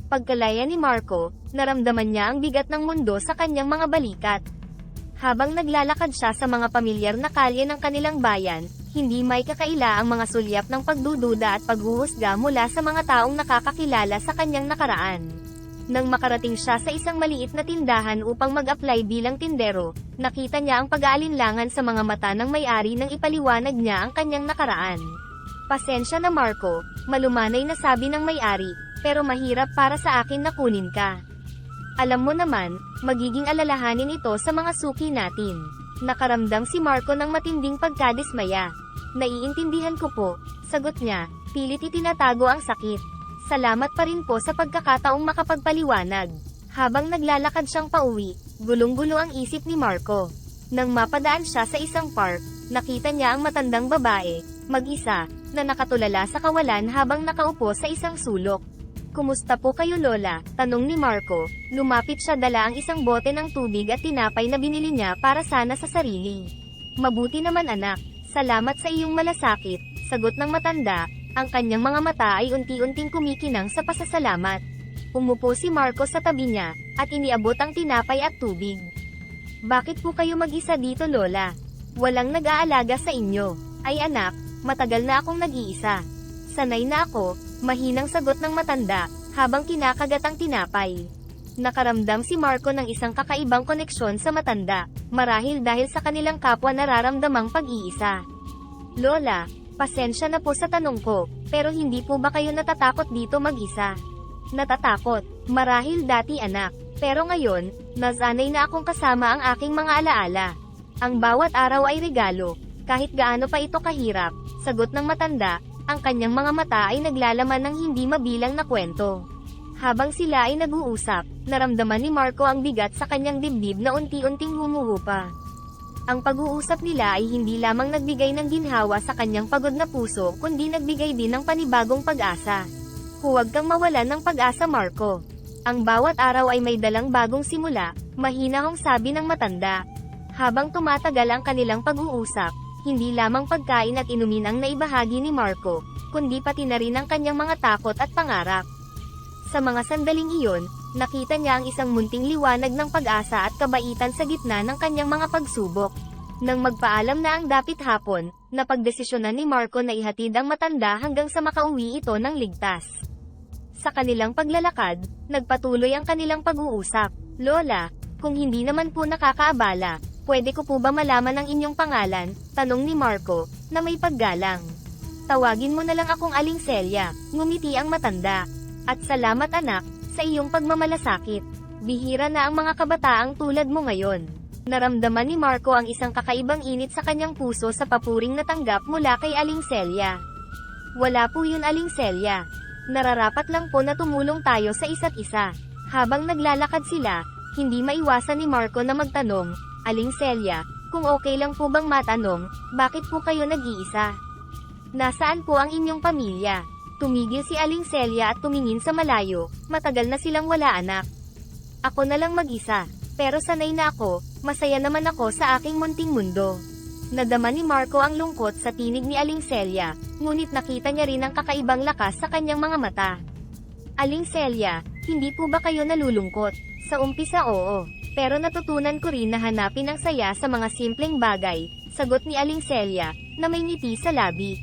Pagkalaya ni Marco, naramdaman niya ang bigat ng mundo sa kanyang mga balikat. Habang naglalakad siya sa mga pamilyar na kalye ng kanilang bayan, hindi may kakaila ang mga sulyap ng pagdududa at paghuhusga mula sa mga taong nakakakilala sa kanyang nakaraan. Nang makarating siya sa isang maliit na tindahan upang mag-apply bilang tindero, nakita niya ang pag-aalinlangan sa mga mata ng may-ari nang ipaliwanag niya ang kanyang nakaraan. "Pasensya na Marco," malumanay na sabi ng may-ari, "pero mahirap para sa akin na kunin ka. Alam mo naman, magiging alalahanin ito sa mga suki natin." Nakaramdam si Marco ng matinding pagkadismaya. "Naiintindihan ko po," sagot niya, pilit itinatago ang sakit. "Salamat pa rin po sa pagkakataong makapagpaliwanag." Habang naglalakad siyang pauwi, gulong-gulo ang isip ni Marco. Nang mapadaan siya sa isang park, nakita niya ang matandang babae, mag-isa, na nakatulala sa kawalan habang nakaupo sa isang sulok. "Kumusta po kayo Lola?" tanong ni Marco. Lumapit siya, dala ang isang bote ng tubig at tinapay na binili niya para sana sa sarili. "Mabuti naman anak, salamat sa iyong malasakit," sagot ng matanda. Ang kanyang mga mata ay unti-unting kumikinang sa pasasalamat. Umupo si Marco sa tabi niya, at iniabot ang tinapay at tubig. "Bakit po kayo mag-isa dito Lola? Walang nag-aalaga sa inyo?" "Ay anak, matagal na akong nag-iisa. Sanay na ako," mahinang sagot ng matanda, habang kinakagat ang tinapay. Nakaramdam si Marco ng isang kakaibang koneksyon sa matanda, marahil dahil sa kanilang kapwa nararamdamang pag-iisa. "Lola, pasensya na po sa tanong ko, pero hindi po ba kayo natatakot dito mag-isa?" "Natatakot, marahil dati anak, pero ngayon, nasanay na akong kasama ang aking mga alaala. Ang bawat araw ay regalo, kahit gaano pa ito kahirap," sagot ng matanda. Ang kanyang mga mata ay naglalaman ng hindi mabilang na kwento. Habang sila ay nag-uusap, naramdaman ni Marco ang bigat sa kanyang dibdib na unti-unting humuhupa. Ang pag-uusap nila ay hindi lamang nagbigay ng ginhawa sa kanyang pagod na puso, kundi nagbigay din ng panibagong pag-asa. "Huwag kang mawalan ng pag-asa Marco. Ang bawat araw ay may dalang bagong simula," mahinahong sabi ng matanda. Habang tumatagal ang kanilang pag-uusap, hindi lamang pagkain at inumin ang naibahagi ni Marco, kundi pati na rin ang kanyang mga takot at pangarap. Sa mga sandaling iyon, nakita niya ang isang munting liwanag ng pag-asa at kabaitan sa gitna ng kanyang mga pagsubok. Nang magpaalam na ang dapit hapon, napagdesisyonan ni Marco na ihatid ang matanda hanggang sa makauwi ito ng ligtas. Sa kanilang paglalakad, nagpatuloy ang kanilang pag-uusap. "Lola, kung hindi naman po nakakaabala, pwede ko po ba malaman ang inyong pangalan?" tanong ni Marco, na may paggalang. "Tawagin mo na lang akong Aling Celia," ngumiti ang matanda. "At salamat anak, sa iyong pagmamalasakit. Bihira na ang mga kabataang tulad mo ngayon." Naramdaman ni Marco ang isang kakaibang init sa kanyang puso sa papuring natanggap mula kay Aling Celia. "Wala po yun Aling Celia. Nararapat lang po na tumulong tayo sa isa't isa." Habang naglalakad sila, hindi maiwasan ni Marco na magtanong, "Aling Celia, kung okay lang po bang matanong, bakit po kayo nag-iisa? Nasaan po ang inyong pamilya?" Tumigil si Aling Celia at tumingin sa malayo. "Matagal na silang wala anak. Ako na lang mag-isa. Pero sanay na ako, masaya naman ako sa aking munting mundo." Nadama ni Marco ang lungkot sa tinig ni Aling Celia, ngunit nakita niya rin ang kakaibang lakas sa kanyang mga mata. "Aling Celia, hindi po ba kayo nalulungkot?" "Sa umpisa oo. Pero natutunan ko rin na hanapin ang saya sa mga simpleng bagay," sagot ni Aling Celia, na may ngiti sa labi.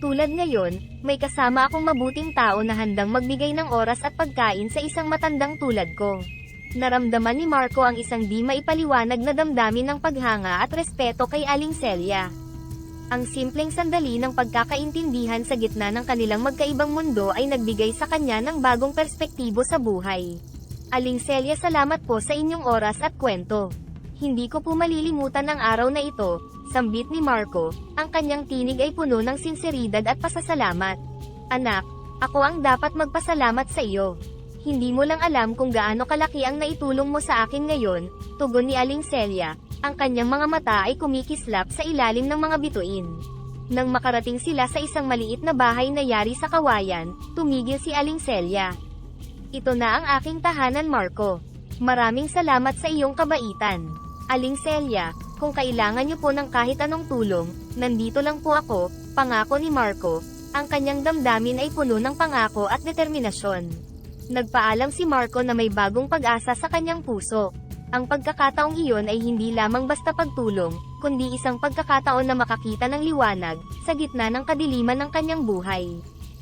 "Tulad ngayon, may kasama akong mabuting tao na handang magbigay ng oras at pagkain sa isang matandang tulad ko." Naramdaman ni Marco ang isang di maipaliwanag na damdamin ng paghanga at respeto kay Aling Celia. Ang simpleng sandali ng pagkakaintindihan sa gitna ng kanilang magkaibang mundo ay nagbigay sa kanya ng bagong perspektibo sa buhay. "Aling Celia, salamat po sa inyong oras at kwento. Hindi ko po malilimutan ang araw na ito," sambit ni Marco. Ang kanyang tinig ay puno ng sinseridad at pasasalamat. "Anak, ako ang dapat magpasalamat sa iyo. Hindi mo lang alam kung gaano kalaki ang naitulong mo sa akin ngayon," tugon ni Aling Celia. Ang kanyang mga mata ay kumikislap sa ilalim ng mga bituin. Nang makarating sila sa isang maliit na bahay na yari sa kawayan, tumigil si Aling Celia. "Ito na ang aking tahanan Marco. Maraming salamat sa iyong kabaitan. Aling Celia, kung kailangan niyo po ng kahit anong tulong, nandito lang po ako," pangako ni Marco. Ang kanyang damdamin ay puno ng pangako at determinasyon. Nagpaalam si Marco na may bagong pag-asa sa kanyang puso. Ang pagkakataong iyon ay hindi lamang basta pagtulong, kundi isang pagkakataon na makakita ng liwanag, sa gitna ng kadiliman ng kanyang buhay.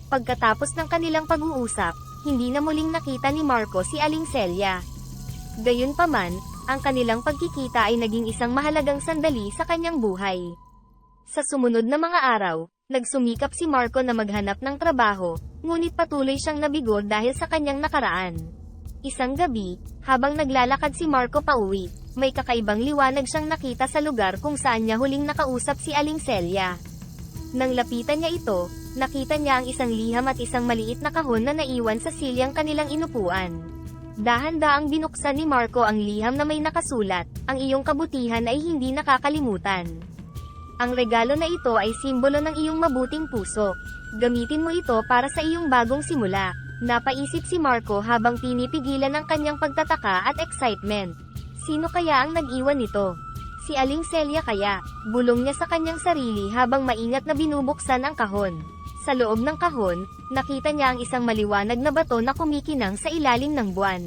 Pagkatapos ng kanilang pag-uusap, hindi na muling nakita ni Marco si Aling Celia. Gayunpaman, ang kanilang pagkikita ay naging isang mahalagang sandali sa kanyang buhay. Sa sumunod na mga araw, nagsumikap si Marco na maghanap ng trabaho, ngunit patuloy siyang nabigo dahil sa kanyang nakaraan. Isang gabi, habang naglalakad si Marco pauwi, may kakaibang liwanag siyang nakita sa lugar kung saan niya huling nakausap si Aling Celia. Nang lapitan niya ito, nakita niya ang isang liham at isang maliit na kahon na naiwan sa silyang kanilang inupuan. Dahan-daang binuksan ni Marco ang liham na may nakasulat, "Ang iyong kabutihan ay hindi nakakalimutan. Ang regalo na ito ay simbolo ng iyong mabuting puso. Gamitin mo ito para sa iyong bagong simula." Napaisip si Marco habang pinipigilan ang kanyang pagtataka at excitement. Sino kaya ang nag-iwan nito? Si Aling Celia kaya? Bulong niya sa kanyang sarili habang maingat na binubuksan ang kahon. Sa loob ng kahon, nakita niya ang isang maliwanag na bato na kumikinang sa ilalim ng buwan.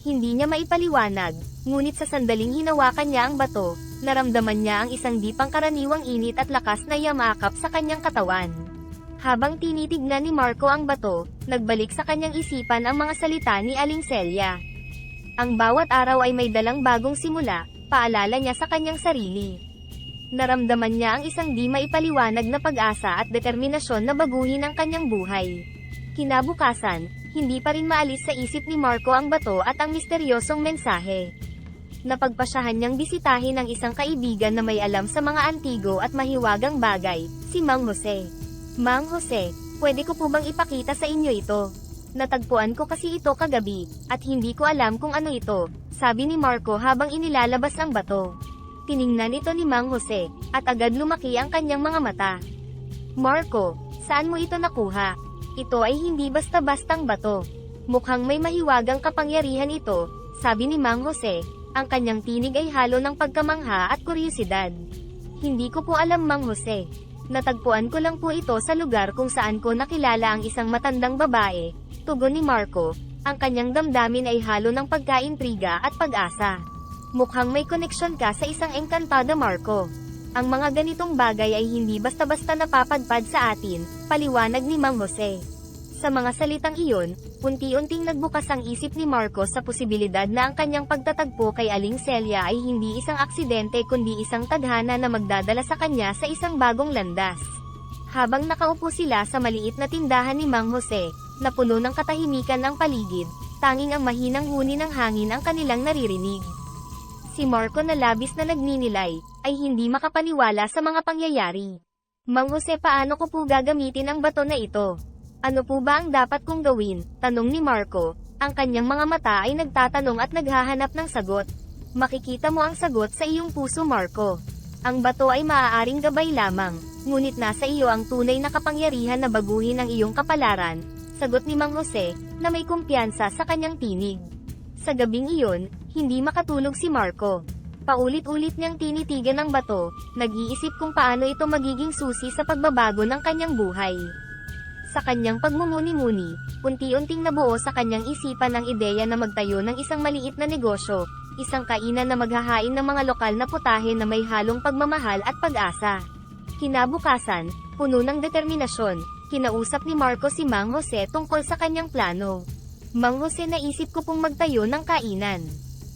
Hindi niya maipaliwanag, ngunit sa sandaling hinawakan niya ang bato, naramdaman niya ang isang di pangkaraniwang init at lakas na yamakap sa kanyang katawan. Habang tinitignan ni Marco ang bato, nagbalik sa kanyang isipan ang mga salita ni Aling Celia. Ang bawat araw ay may dalang bagong simula, paalala niya sa kanyang sarili. Naramdaman niya ang isang di maipaliwanag na pag-asa at determinasyon na baguhin ang kanyang buhay. Kinabukasan, hindi pa rin maalis sa isip ni Marco ang bato at ang misteryosong mensahe. Napagpasyahan niyang bisitahin ang isang kaibigan na may alam sa mga antigo at mahiwagang bagay, si Mang Jose. "Mang Jose, pwede ko po bang ipakita sa inyo ito? Natagpuan ko kasi ito kagabi, at hindi ko alam kung ano ito," sabi ni Marco habang inilalabas ang bato. Tiningnan ito ni Mang Jose, at agad lumaki ang kanyang mga mata. "Marco, saan mo ito nakuha? Ito ay hindi basta-bastang bato. Mukhang may mahiwagang kapangyarihan ito," sabi ni Mang Jose, ang kanyang tinig ay halo ng pagkamangha at kuryosidad. "Hindi ko po alam, Mang Jose. Natagpuan ko lang po ito sa lugar kung saan ko nakilala ang isang matandang babae," tugon ni Marco, ang kanyang damdamin ay halo ng pagkaintriga at pag-asa. "Mukhang may koneksyon ka sa isang engkantada, Marco. Ang mga ganitong bagay ay hindi basta-basta napapadpad sa atin," paliwanag ni Mang Jose. Sa mga salitang iyon, unti-unting nagbukas ang isip ni Marco sa posibilidad na ang kanyang pagtatagpo kay Aling Celia ay hindi isang aksidente kundi isang tadhana na magdadala sa kanya sa isang bagong landas. Habang nakaupo sila sa maliit na tindahan ni Mang Jose, na puno ng katahimikan ang paligid, tanging ang mahinang huni ng hangin ang kanilang naririnig. Si Marco na labis na nagninilay, ay hindi makapaniwala sa mga pangyayari. "Mang Jose, paano ko po gagamitin ang bato na ito? Ano po ba ang dapat kong gawin?" tanong ni Marco. Ang kanyang mga mata ay nagtatanong at naghahanap ng sagot. "Makikita mo ang sagot sa iyong puso, Marco. Ang bato ay maaaring gabay lamang, ngunit nasa iyo ang tunay na kapangyarihan na baguhin ang iyong kapalaran," sagot ni Mang Jose, na may kumpiyansa sa kanyang tinig. Sa gabing iyon, hindi makatulog si Marco. Paulit-ulit niyang tinitigan ang bato, nag-iisip kung paano ito magiging susi sa pagbabago ng kanyang buhay. Sa kanyang pagmumuni-muni, unti-unting nabuo sa kanyang isipan ang ideya na magtayo ng isang maliit na negosyo, isang kainan na maghahain ng mga lokal na putahe na may halong pagmamahal at pag-asa. Kinabukasan, puno ng determinasyon, kinausap ni Marco si Mang Jose tungkol sa kanyang plano. "Mang Jose, naisip ko pong magtayo ng kainan.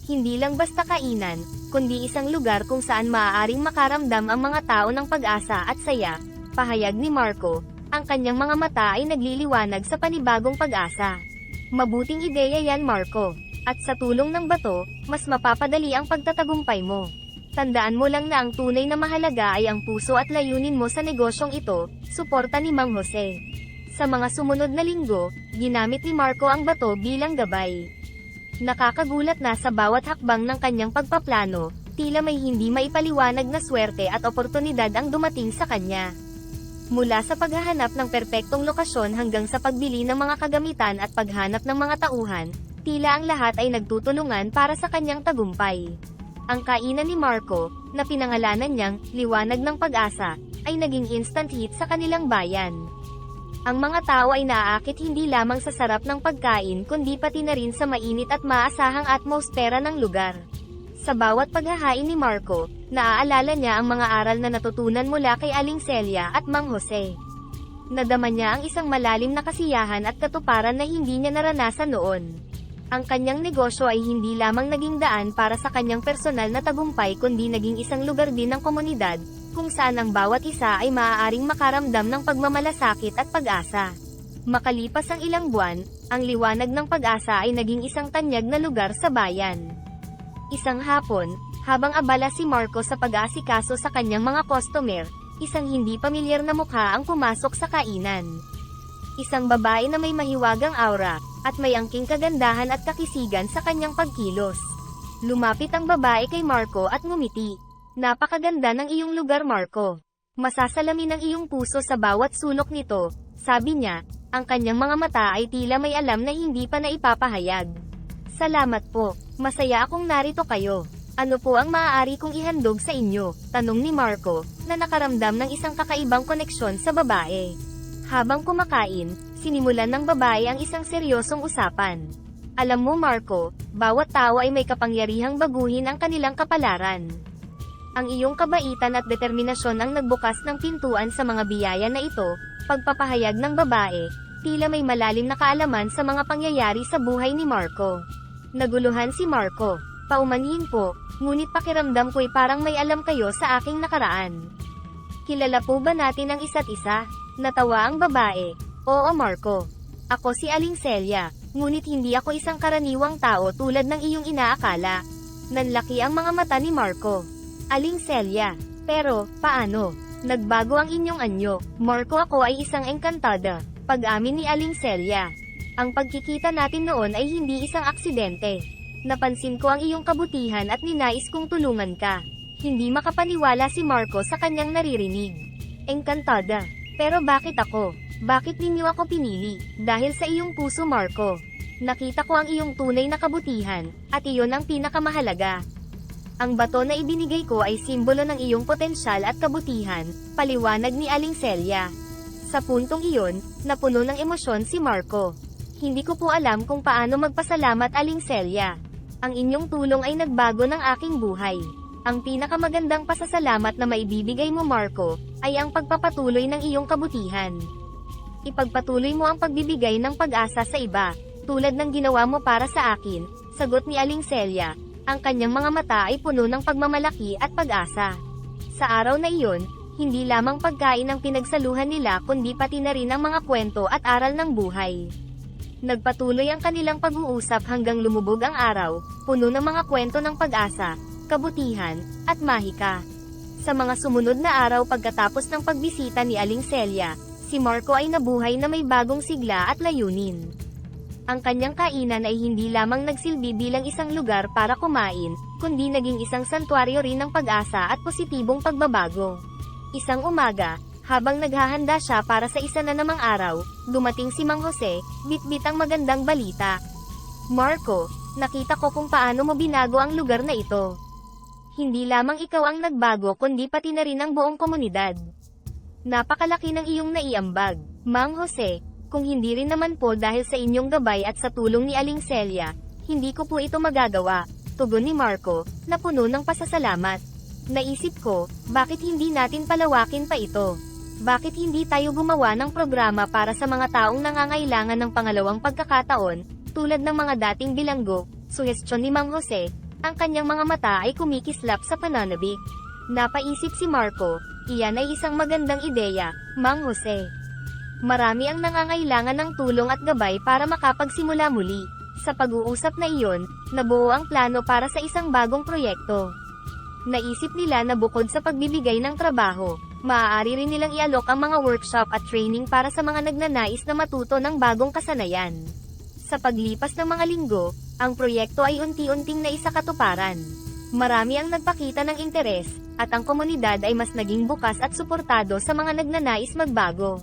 Hindi lang basta kainan, kundi isang lugar kung saan maaaring makaramdam ang mga tao ng pag-asa at saya," pahayag ni Marco. Ang kanyang mga mata ay nagliliwanag sa panibagong pag-asa. "Mabuting ideya yan, Marco. At sa tulong ng bato, mas mapapadali ang pagtatagumpay mo. Tandaan mo lang na ang tunay na mahalaga ay ang puso at layunin mo sa negosyong ito," suporta ni Mang Jose. Sa mga sumunod na linggo, ginamit ni Marco ang bato bilang gabay. Nakakagulat na sa bawat hakbang ng kanyang pagpaplano, tila may hindi maipaliwanag na swerte at oportunidad ang dumating sa kanya. Mula sa paghahanap ng perpektong lokasyon hanggang sa pagbili ng mga kagamitan at paghanap ng mga tauhan, tila ang lahat ay nagtutulungan para sa kanyang tagumpay. Ang kainan ni Marco, na pinangalanan niyang "Liwanag ng Pag-asa", ay naging instant hit sa kanilang bayan. Ang mga tao ay naaakit hindi lamang sa sarap ng pagkain kundi pati na rin sa mainit at maasahang atmosfera ng lugar. Sa bawat paghahain ni Marco, naaalala niya ang mga aral na natutunan mula kay Aling Celia at Mang Jose. Nadama niya ang isang malalim na kasiyahan at katuparan na hindi niya naranasan noon. Ang kanyang negosyo ay hindi lamang naging daan para sa kanyang personal na tagumpay kundi naging isang lugar din ng komunidad, kung saan ang bawat isa ay maaaring makaramdam ng pagmamalasakit at pag-asa. Makalipas ang ilang buwan, ang liwanag ng pag-asa ay naging isang tanyag na lugar sa bayan. Isang hapon, habang abala si Marco sa pag-aasikaso sa kanyang mga customer, isang hindi pamilyar na mukha ang pumasok sa kainan. Isang babae na may mahiwagang aura, at may angking kagandahan at kakisigan sa kanyang pagkilos. Lumapit ang babae kay Marco at ngumiti. "Napakaganda ng iyong lugar, Marco. Masasalamin ang iyong puso sa bawat sulok nito," sabi niya. Ang kanyang mga mata ay tila may alam na hindi pa naipapahayag. "Salamat po. Masaya akong narito kayo. Ano po ang maaari kong ihandog sa inyo?" tanong ni Marco, na nakaramdam ng isang kakaibang koneksyon sa babae. Habang kumakain, sinimulan ng babae ang isang seryosong usapan. "Alam mo, Marco, bawat tao ay may kapangyarihang baguhin ang kanilang kapalaran. Ang iyong kabaitan at determinasyon ang nagbukas ng pintuan sa mga biyaya na ito," pagpapahayag ng babae, tila may malalim na kaalaman sa mga pangyayari sa buhay ni Marco. Naguluhan si Marco. "Paumanhin po, ngunit pakiramdam ko'y parang may alam kayo sa aking nakaraan. Kilala po ba natin ang isa't isa?" Natawa ang babae. "Oo, Marco. Ako si Aling Celia, ngunit hindi ako isang karaniwang tao tulad ng iyong inaakala." Nanlaki ang mga mata ni Marco. "Aling Celia, pero, paano? Nagbago ang inyong anyo." "Marco, ako ay isang engkantada," pag-amin ni Aling Celia. "Ang pagkikita natin noon ay hindi isang aksidente. Napansin ko ang iyong kabutihan at ninais kong tulungan ka." Hindi makapaniwala si Marco sa kanyang naririnig. "Engkantada. Pero bakit ako? Bakit ninyo ako pinili?" "Dahil sa iyong puso, Marco. Nakita ko ang iyong tunay na kabutihan, at iyon ang pinakamahalaga. Ang bato na ibinigay ko ay simbolo ng iyong potensyal at kabutihan," paliwanag ni Aling Celia. Sa puntong iyon, napuno ng emosyon si Marco. "Hindi ko po alam kung paano magpasalamat, Aling Celia. Ang inyong tulong ay nagbago ng aking buhay. Ang pinakamagandang pasasalamat na maibibigay mo, Marco, ay ang pagpapatuloy ng iyong kabutihan. Ipagpatuloy mo ang pagbibigay ng pag-asa sa iba, tulad ng ginawa mo para sa akin," sagot ni Aling Celia. Ang kanyang mga mata ay puno ng pagmamalaki at pag-asa. Sa araw na iyon, hindi lamang pagkain ang pinagsaluhan nila kundi pati na rin ang mga kwento at aral ng buhay. Nagpatuloy ang kanilang pag-uusap hanggang lumubog ang araw, puno ng mga kwento ng pag-asa, kabutihan, at mahika. Sa mga sumunod na araw pagkatapos ng pagbisita ni Aling Celia, si Marco ay nabuhay na may bagong sigla at layunin. Ang kanyang kainan ay hindi lamang nagsilbi bilang isang lugar para kumain, kundi naging isang santuaryo rin ng pag-asa at positibong pagbabago. Isang umaga, habang naghahanda siya para sa isa na namang araw, dumating si Mang Jose, bitbit ang magandang balita. "Marco, nakita ko kung paano mo binago ang lugar na ito. Hindi lamang ikaw ang nagbago kundi pati na rin ang buong komunidad. Napakalaki ng iyong naiambag, Mang Jose. Kung hindi rin naman po dahil sa inyong gabay at sa tulong ni Aling Celia, hindi ko po ito magagawa," tugon ni Marco, na puno ng pasasalamat. "Naisip ko, bakit hindi natin palawakin pa ito? Bakit hindi tayo gumawa ng programa para sa mga taong nangangailangan ng pangalawang pagkakataon, tulad ng mga dating bilanggo?" Suhestyon ni Mang Jose. Ang kanyang mga mata ay kumikislap sa pananabik. Napaisip si Marco, "Iyan ay isang magandang ideya, Mang Jose. Marami ang nangangailangan ng tulong at gabay para makapagsimula muli." Sa pag-uusap na iyon, nabuo ang plano para sa isang bagong proyekto. Naisip nila na bukod sa pagbibigay ng trabaho, maaari rin nilang ialok ang mga workshop at training para sa mga nagnanais na matuto ng bagong kasanayan. Sa paglipas ng mga linggo, ang proyekto ay unti-unting naisakatuparan. Marami ang nagpakita ng interes, at ang komunidad ay mas naging bukas at suportado sa mga nagnanais magbago.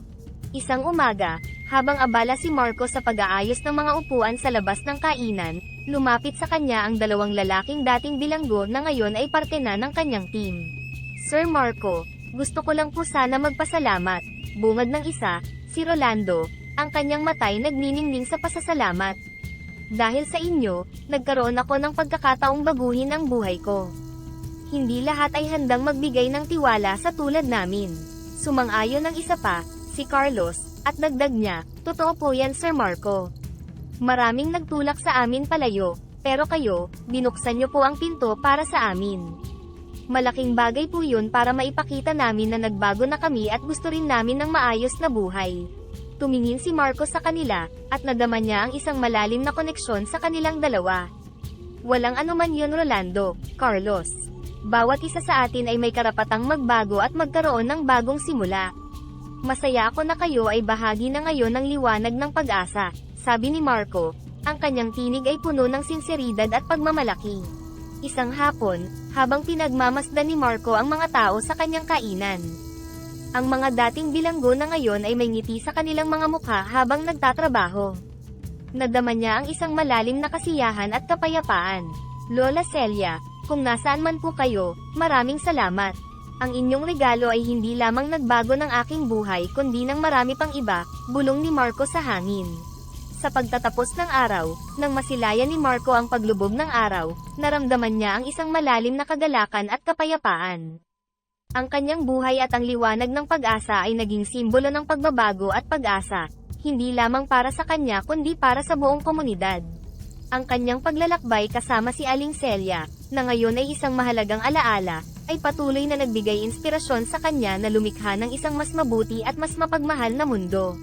Isang umaga, habang abala si Marco sa pag-aayos ng mga upuan sa labas ng kainan, lumapit sa kanya ang dalawang lalaking dating bilanggo na ngayon ay parte na ng kanyang team. "Sir Marco, gusto ko lang po sana magpasalamat," bungad ng isa, Si Rolando, ang kanyang matay nagniningning sa pasasalamat. Dahil sa inyo, nagkaroon ako ng pagkakataong baguhin ang buhay ko. Hindi lahat ay handang magbigay ng tiwala sa tulad namin. Sumang-ayon ang isa pa, si Carlos, at dagdag niya, totoo po yan Sir Marco. Maraming nagtulak sa amin palayo, pero kayo, binuksan niyo po ang pinto para sa amin. Malaking bagay po yun para maipakita namin na nagbago na kami at gusto rin namin ng maayos na buhay. Tumingin si Marco sa kanila, at nadama niya ang isang malalim na koneksyon sa kanilang dalawa. Walang anuman yun Rolando, Carlos. Bawat isa sa atin ay may karapatang magbago at magkaroon ng bagong simula. Masaya ako na kayo ay bahagi na ngayon ng liwanag ng pag-asa, sabi ni Marco. Ang kanyang tinig ay puno ng sinseridad at pagmamalaki. Isang hapon, habang pinagmamasdan ni Marco ang mga tao sa kanyang kainan. Ang mga dating bilanggo na ngayon ay may ngiti sa kanilang mga mukha habang nagtatrabaho. Nadama niya ang isang malalim na kasiyahan at kapayapaan. Lola Celia, kung nasaan man po kayo, maraming salamat. Ang inyong regalo ay hindi lamang nagbago ng aking buhay kundi ng marami pang iba, bulong ni Marco sa hangin. Sa pagtatapos ng araw, nang masilayan ni Marco ang paglubog ng araw, naramdaman niya ang isang malalim na kagalakan at kapayapaan. Ang kanyang buhay at ang liwanag ng pag-asa ay naging simbolo ng pagbabago at pag-asa, hindi lamang para sa kanya kundi para sa buong komunidad. Ang kanyang paglalakbay kasama si Aling Celia, na ngayon ay isang mahalagang alaala, ay patuloy na nagbigay inspirasyon sa kanya na lumikha ng isang mas mabuti at mas mapagmahal na mundo.